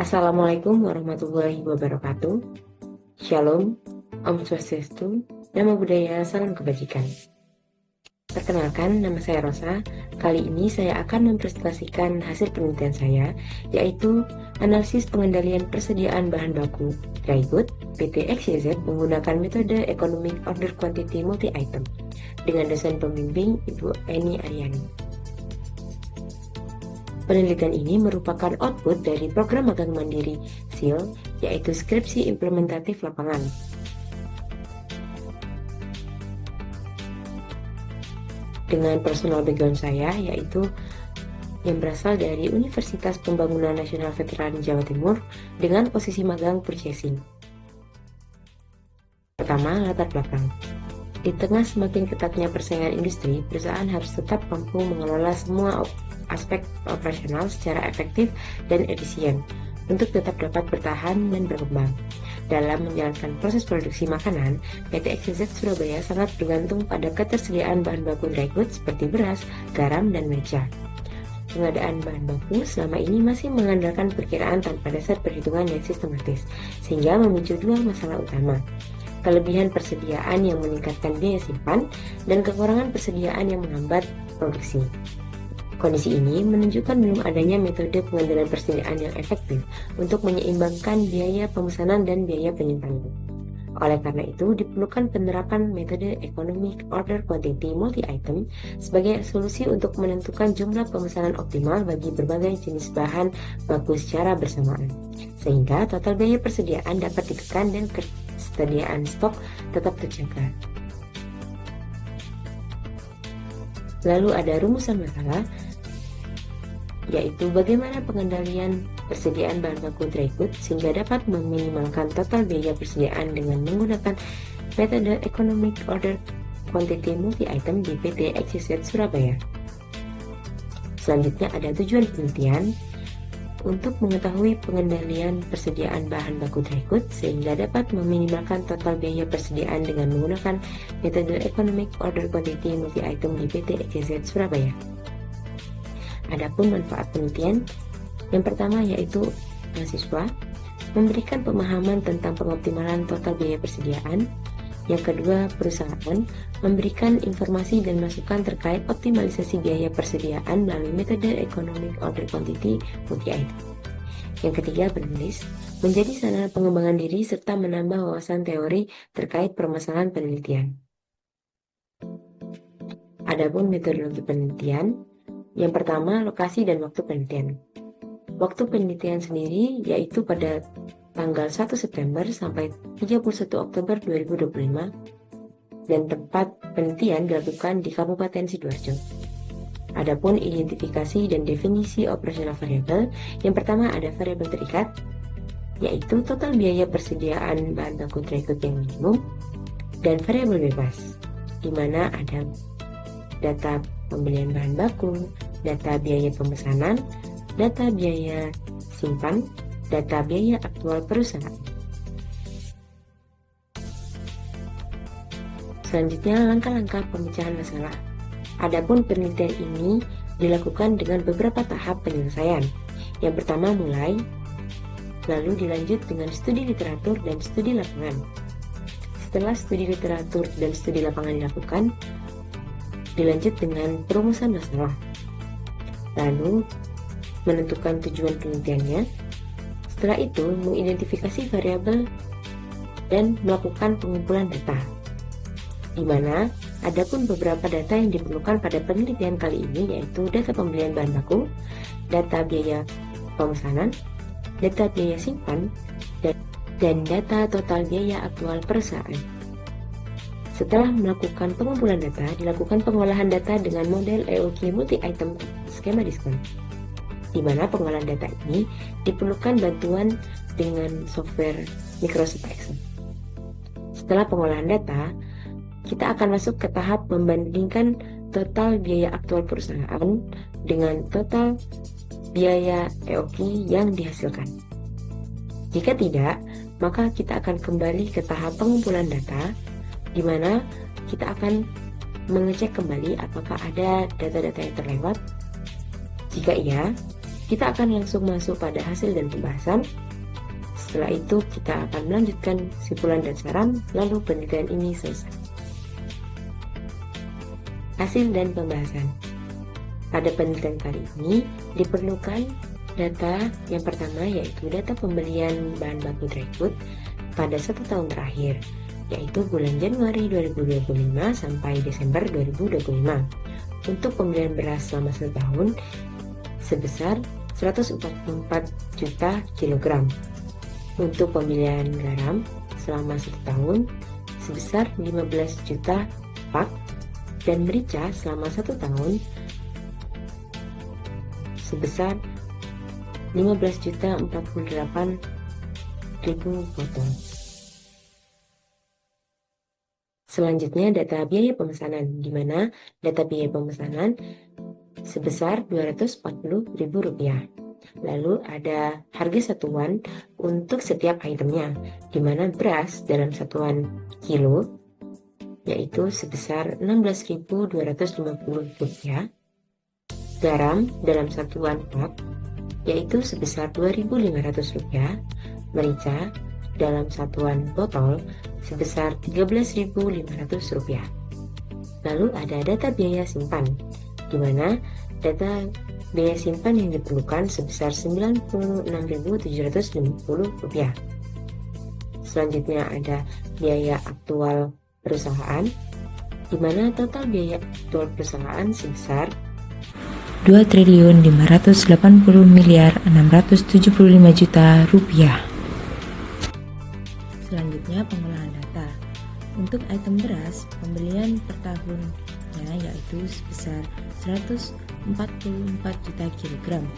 Assalamualaikum warahmatullahi wabarakatuh. Shalom, Om Swastiastu, Namo Buddhaya, Salam Kebajikan. Perkenalkan, nama saya Rosa. Kali ini saya akan mempresentasikan hasil penelitian saya, yaitu analisis pengendalian persediaan bahan baku dry good PT XYZ menggunakan metode Economic Order Quantity Multi-Item dengan dosen pembimbing Ibu Eni Aryani. Penelitian ini merupakan output dari program magang mandiri SIL, yaitu Skripsi Implementatif Lapangan. Dengan personal background saya, yaitu yang berasal dari Universitas Pembangunan Nasional Veteran Jawa Timur dengan posisi magang purchasing. Pertama, latar belakang. Di tengah semakin ketatnya persaingan industri, perusahaan harus tetap mampu mengelola semua aspek operasional secara efektif dan efisien untuk tetap dapat bertahan dan berkembang. Dalam menjalankan proses produksi makanan, PT XYZ Surabaya sangat bergantung pada ketersediaan bahan baku dry goods seperti beras, garam, dan merica. Pengadaan bahan baku selama ini masih mengandalkan perkiraan tanpa dasar perhitungan yang sistematis, sehingga memicu dua masalah utama: kelebihan persediaan yang meningkatkan biaya simpan, dan kekurangan persediaan yang menghambat produksi. Kondisi ini menunjukkan belum adanya metode pengendalian persediaan yang efektif untuk menyeimbangkan biaya pemesanan dan biaya penyimpanan. Oleh karena itu, diperlukan penerapan metode Economic Order Quantity Multi-Item sebagai solusi untuk menentukan jumlah pemesanan optimal bagi berbagai jenis bahan baku secara bersamaan, sehingga total biaya persediaan dapat ditekan dan ketersediaan stok tetap terjaga. Lalu ada rumusan masalah, yaitu bagaimana pengendalian persediaan bahan baku dry goods sehingga dapat meminimalkan total biaya persediaan dengan menggunakan metode Economic Order Quantity Multi-Item di PT XYZ Surabaya. Selanjutnya ada tujuan penelitian untuk mengetahui pengendalian persediaan bahan baku dry goods sehingga dapat meminimalkan total biaya persediaan dengan menggunakan metode Economic Order Quantity Multi-Item di PT XYZ Surabaya. Adapun manfaat penelitian, yang pertama yaitu mahasiswa memberikan pemahaman tentang pengoptimalan total biaya persediaan. Yang kedua, perusahaan memberikan informasi dan masukan terkait optimalisasi biaya persediaan melalui metode Economic Order Quantity Multi-Item. Yang ketiga, penulis menjadi sarana pengembangan diri serta menambah wawasan teori terkait permasalahan penelitian. Adapun metodologi penelitian, yang pertama, lokasi dan waktu penelitian. Waktu penelitian sendiri yaitu pada tanggal 1 September sampai 31 Oktober 2025 dan tempat penelitian dilakukan di Kabupaten Sidoarjo. Adapun identifikasi dan definisi operasional variabel, yang pertama ada variabel terikat, yaitu total biaya persediaan bahan baku dry goods yang minimum, dan variabel bebas, di mana ada data pembelian bahan baku, data biaya pemesanan, data biaya simpan, data biaya aktual perusahaan. Selanjutnya, langkah-langkah pemecahan masalah. Adapun penelitian ini dilakukan dengan beberapa tahap penyelesaian. Yang pertama mulai, lalu dilanjut dengan studi literatur dan studi lapangan. Setelah studi literatur dan studi lapangan dilakukan, dilanjut dengan perumusan masalah, lalu menentukan tujuan penelitiannya. Setelah itu mengidentifikasi variabel dan melakukan pengumpulan data, di mana ada pun beberapa data yang diperlukan pada penelitian kali ini, yaitu data pembelian bahan baku, data biaya pemesanan, data biaya simpan, dan data total biaya aktual perusahaan. Setelah melakukan pengumpulan data, dilakukan pengolahan data dengan model EOQ multi-item skema diskon, di mana pengolahan data ini diperlukan bantuan dengan software Microsoft Excel. Setelah pengolahan data, kita akan masuk ke tahap membandingkan total biaya aktual perusahaan dengan total biaya EOQ yang dihasilkan. Jika tidak, maka kita akan kembali ke tahap pengumpulan data, di mana kita akan mengecek kembali apakah ada data-data yang terlewat. Jika iya, kita akan langsung masuk pada hasil dan pembahasan. Setelah itu kita akan melanjutkan kesimpulan dan saran, lalu penelitian ini selesai. Hasil dan pembahasan. Pada penelitian kali ini diperlukan data yang pertama, yaitu data pembelian bahan baku dry food pada 1 tahun terakhir, yaitu bulan Januari 2025 sampai Desember 2025. Untuk pembelian beras selama 1 tahun sebesar 144 juta kilogram. Untuk pembelian garam selama 1 tahun sebesar 15 juta pak, dan merica selama 1 tahun sebesar 15.048.000 botol. Selanjutnya data biaya pemesanan, di mana data biaya pemesanan sebesar Rp240.000. Lalu ada harga satuan untuk setiap itemnya, di mana beras dalam satuan kilo yaitu sebesar Rp16.250, garam dalam satuan pak yaitu sebesar Rp2.500, merica dalam satuan botol sebesar Rp13.500. Lalu ada data biaya simpan, di mana data biaya simpan yang diperlukan sebesar Rp96.750. Selanjutnya ada biaya aktual perusahaan, di mana total biaya aktual perusahaan sebesar Rp2.580.675.000.000. Selanjutnya pengolahan data. Untuk item beras, pembelian per tahunnya yaitu sebesar 144 juta kilogram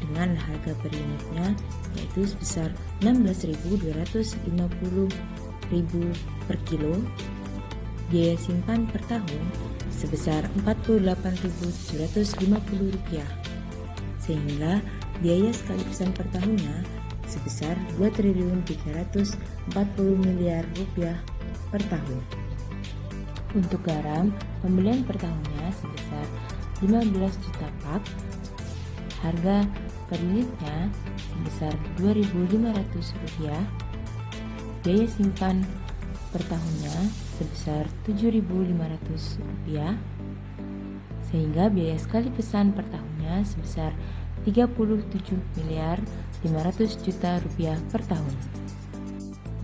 dengan harga per unitnya yaitu sebesar 16.250.000 per kilo. Biaya simpan per tahun sebesar Rp48.750, sehingga biaya sekali pesan per tahunnya sebesar Rp2.340.000.000 per tahun. Untuk garam, pembelian per tahunnya sebesar 15 juta pak, harga per unitnya sebesar Rp2.500, biaya simpan per tahunnya sebesar Rp7.500, sehingga biaya sekali pesan per tahunnya sebesar Rp37.500.000.000 per tahun.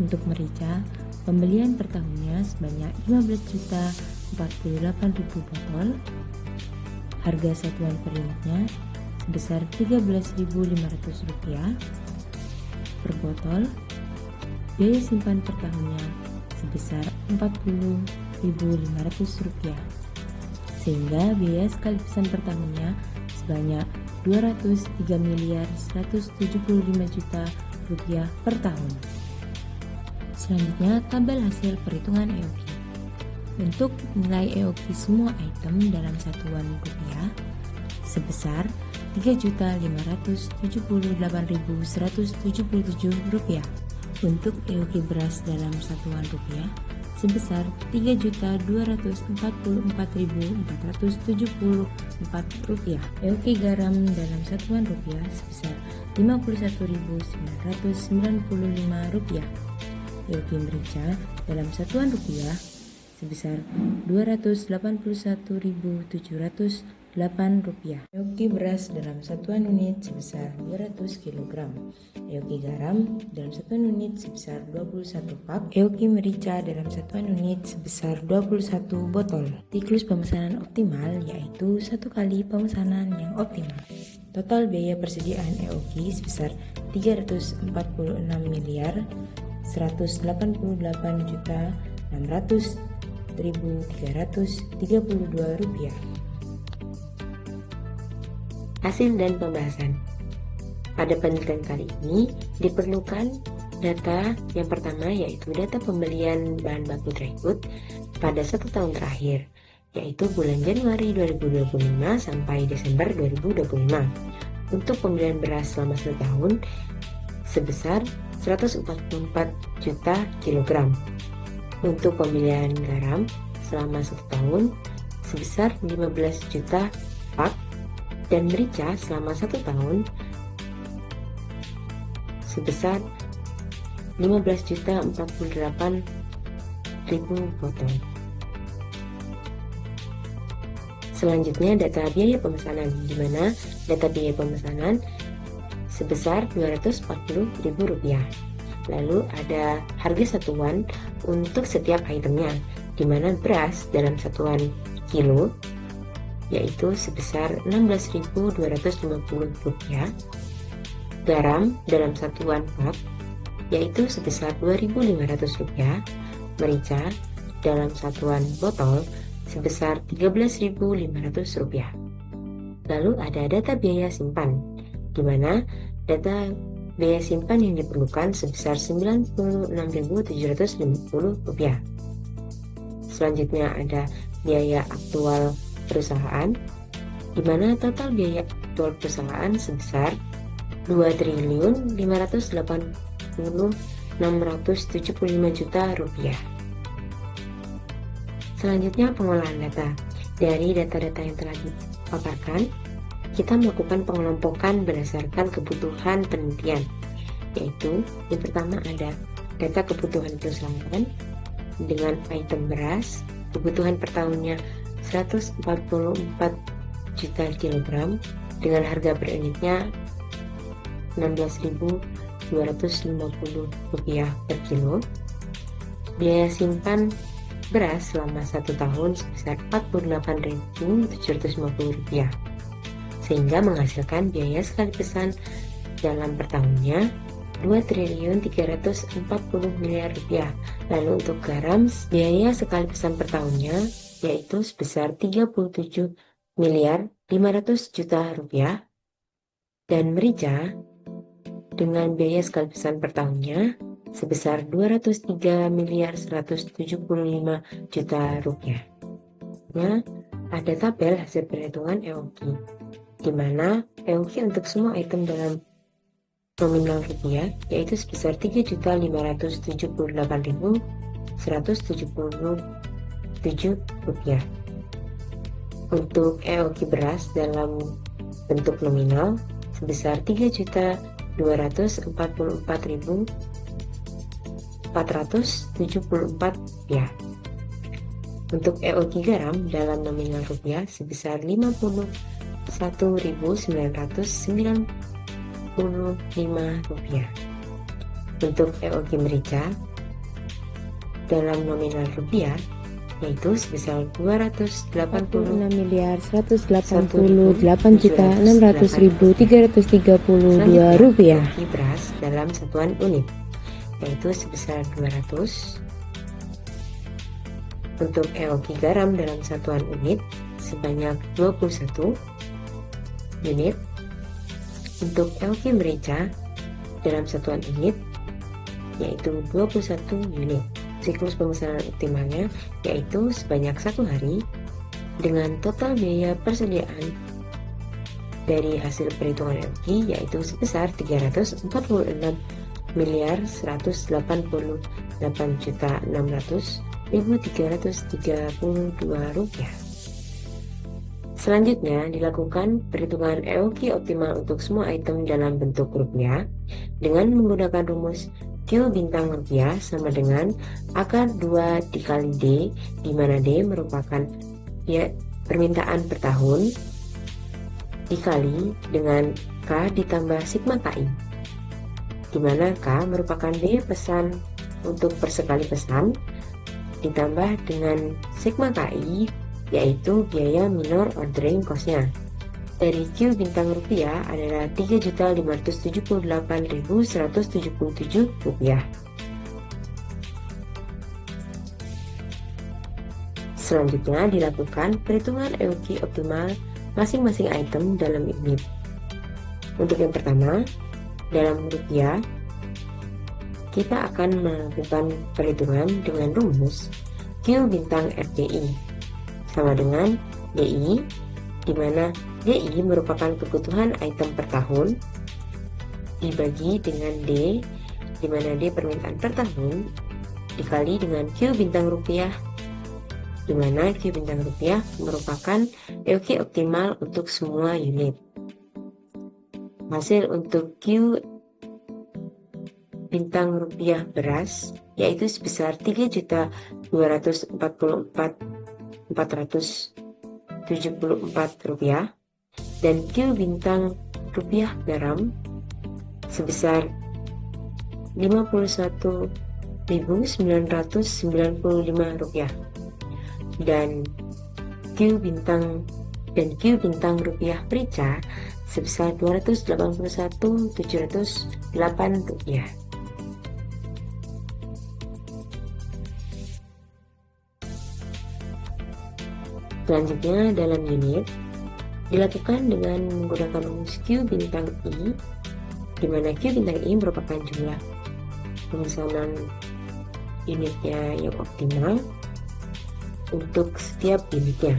Untuk merica, pembelian per tahunnya sebanyak 15.048.000 botol, harga satuan per unitnya sebesar Rp13.500 per botol, biaya simpan per tahunnya sebesar Rp40.500, sehingga biaya sekali pesan per tahunnya sebanyak Rp203.175.000.000 per tahun. Selanjutnya tabel hasil perhitungan EOQ. Untuk nilai EOQ semua item dalam satuan rupiah sebesar Rp3.578.177. Untuk EOQ beras dalam satuan rupiah sebesar Rp3.244.474. EOQ garam dalam satuan rupiah sebesar Rp51.995. EOQ merica dalam satuan rupiah sebesar Rp281.708. EOQ beras dalam satuan unit sebesar 200 kg. EOQ garam dalam satuan unit sebesar 21 pak. EOQ merica dalam satuan unit sebesar 21 botol. Siklus pemesanan optimal yaitu 1 kali pemesanan yang optimal. Total biaya persediaan EOQ sebesar Rp346.600.332. Hasil dan pembahasan. Pada penelitian kali ini diperlukan data yang pertama yaitu data pembelian bahan baku dry food pada 1 tahun terakhir, yaitu bulan Januari 2025 sampai Desember 2025. Untuk pembelian beras selama 1 tahun sebesar 144 juta kilogram. Untuk pembelian garam selama 1 tahun sebesar 15 juta pak, dan merica selama 1 tahun sebesar 15.048.000 botol. Selanjutnya data biaya pemesanan, di mana data biaya pemesanan sebesar Rp240.000. Lalu ada harga satuan untuk setiap itemnya, di mana beras dalam satuan kilo yaitu sebesar Rp16.250, garam dalam satuan cup yaitu sebesar Rp2.500, merica dalam satuan botol sebesar Rp13.500. Lalu ada data biaya simpan, di mana data biaya simpan yang diperlukan sebesar Rp96.750. Selanjutnya ada biaya aktual perusahaan, di mana total biaya aktual perusahaan sebesar Rp2.580.675.000. Selanjutnya pengolahan data. Dari data-data yang telah dipaparkan, kita melakukan pengelompokan berdasarkan kebutuhan penelitian, yaitu yang pertama ada data kebutuhan perusahaan dengan item beras, kebutuhan per tahunnya 144 juta kilogram dengan harga per unitnya Rp16.250 per kilo. Biaya simpan beras selama 1 tahun sebesar Rp48.750, sehingga menghasilkan biaya sekali pesan dalam per tahunnya Rp2.340 miliar. Lalu untuk garam, biaya sekali pesan per tahunnya yaitu sebesar Rp34.500.000, dan merica dengan biaya sekali pesan per tahunnya sebesar Rp203.175.000. Nah, ada tabel hasil perhitungan EOQ, di mana EOQ untuk semua item dalam nominal rupiah yaitu sebesar Rp3.578.177. Untuk EOQ beras dalam bentuk nominal sebesar Rp3.244.474. Untuk EOQ garam dalam nominal rupiah sebesar Rp51.995. Untuk EOQ merica dalam nominal rupiah yaitu sebesar Rp26.188.600.332. Beras dalam satuan unit yaitu sebesar 200. Untuk EOQ garam dalam satuan unit sebanyak 21 unit. Untuk EOQ merica dalam satuan unit yaitu 21 unit. Siklus pemesanan optimalnya yaitu sebanyak 1 hari dengan total biaya persediaan dari hasil perhitungan EOQ yaitu sebesar Rp346.188.600.332. Selanjutnya dilakukan perhitungan EOQ optimal untuk semua item dalam bentuk rupiah dengan menggunakan rumus Q bintang rupiah sama dengan akar 2 dikali D, di mana D merupakan permintaan per tahun dikali dengan K ditambah sigma KI, di mana K merupakan D pesan untuk per sekali pesan ditambah dengan sigma KI yaitu biaya minor ordering cost-nya. Dari Q bintang rupiah adalah Rp3.578.177. Selanjutnya dilakukan perhitungan EOQ optimal masing-masing item dalam unit. Untuk yang pertama, dalam rupiah, kita akan melakukan perhitungan dengan rumus Q bintang RDI sama dengan DI, di mana DI merupakan kebutuhan item per tahun dibagi dengan D, di mana D permintaan per tahun dikali dengan Q bintang rupiah di mana Q bintang rupiah merupakan EOQ optimal untuk semua unit. Hasil untuk Q bintang rupiah beras yaitu sebesar 3.244.474 rupiah, dan Q bintang rupiah garam sebesar 51.995 rupiah, dan Q bintang rupiah merica sebesar 281.708 rupiah. Selanjutnya dalam unit dilakukan dengan menggunakan rumus Q bintang I, di mana Q bintang I merupakan jumlah pemesanan unitnya yang optimal untuk setiap unitnya.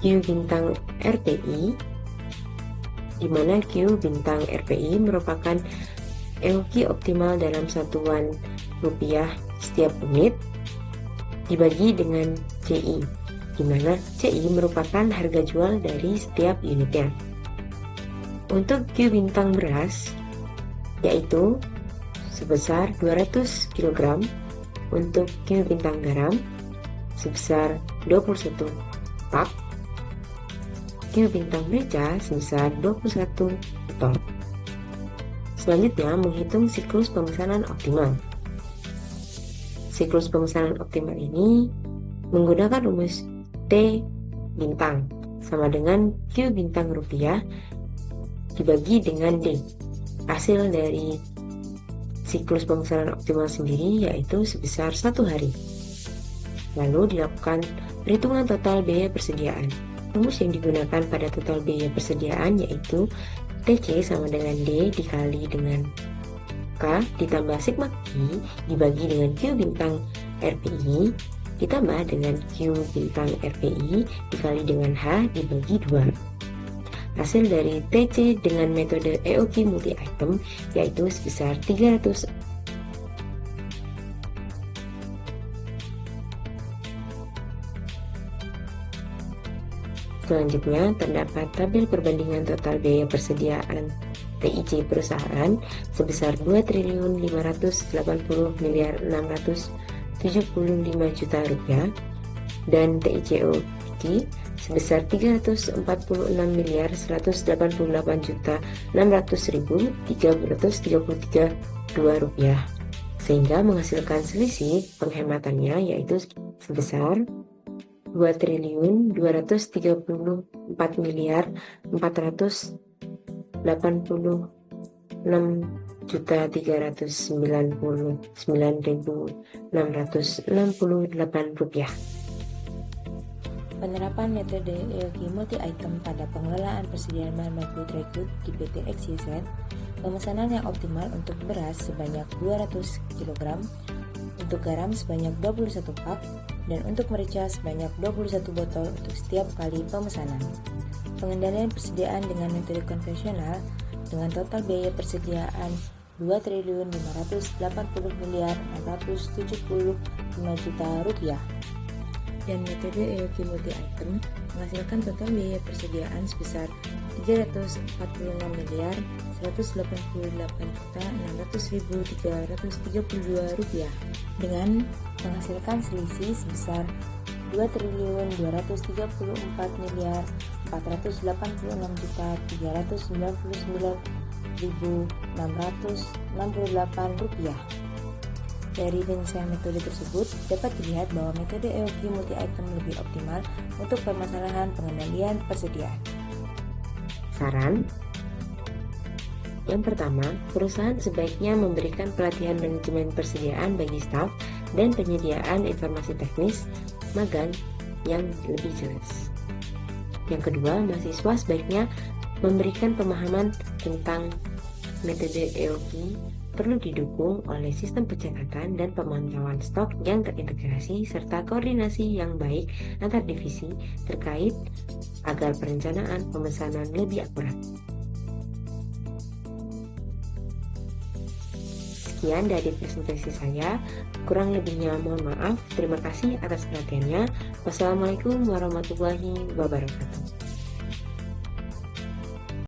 Q bintang RPI, di mana Q bintang RPI merupakan EOQ optimal dalam satuan rupiah setiap unit dibagi dengan CI, di mana CI merupakan harga jual dari setiap unitnya. Untuk Q bintang beras yaitu sebesar 200 kg, untuk Q bintang garam sebesar 21 pak, Q bintang merica sebesar 21 ton. Selanjutnya menghitung siklus pemesanan optimal. Siklus pemesanan optimal ini menggunakan rumus T bintang sama dengan Q bintang rupiah dibagi dengan D. Hasil dari siklus pemesanan optimal sendiri yaitu sebesar 1 hari. Lalu dilakukan perhitungan total biaya persediaan. Rumus yang digunakan pada total biaya persediaan yaitu TC sama dengan D dikali dengan K ditambah sigma Q dibagi dengan Q bintang RPI ditambah dengan Q bintang RPI dikali dengan H dibagi 2. Hasil dari TC dengan metode EOQ multi item yaitu sebesar 300. Selanjutnya terdapat tabel perbandingan total biaya persediaan TIC perusahaan sebesar 2.580.675 juta rupiah dan TICOQ sebesar 346.188.600.333 rupiah, sehingga menghasilkan selisih penghematannya yaitu sebesar 2.444.399.668 rupiah. Penerapan metode EOQ multi-item pada pengelolaan persediaan bahan baku dry goods di PT XYZ, pemesanan yang optimal untuk beras sebanyak 200 kg, untuk garam sebanyak 21 pak, dan untuk merica sebanyak 21 botol untuk setiap kali pemesanan. Pengendalian persediaan dengan metode konvensional dengan total biaya persediaan 2.580.675 juta rupiah. Dan metode EOQ multi item menghasilkan total biaya persediaan sebesar 346.188.600.332 rupiah dengan menghasilkan selisih sebesar 2.434.399.668 rupiah. Dari penyelesaian metode tersebut, dapat dilihat bahwa metode EOQ multi-item lebih optimal untuk permasalahan pengendalian persediaan. Saran: yang pertama, perusahaan sebaiknya memberikan pelatihan manajemen persediaan bagi staf dan penyediaan informasi teknis magang yang lebih jelas. Yang kedua, mahasiswa sebaiknya memberikan pemahaman tentang metode EOQ perlu didukung oleh sistem pencatatan dan pemantauan stok yang terintegrasi serta koordinasi yang baik antar divisi terkait agar perencanaan pemesanan lebih akurat. Sekian dari presentasi saya. Kurang lebihnya mohon maaf. Terima kasih atas perhatiannya. Wassalamualaikum warahmatullahi wabarakatuh.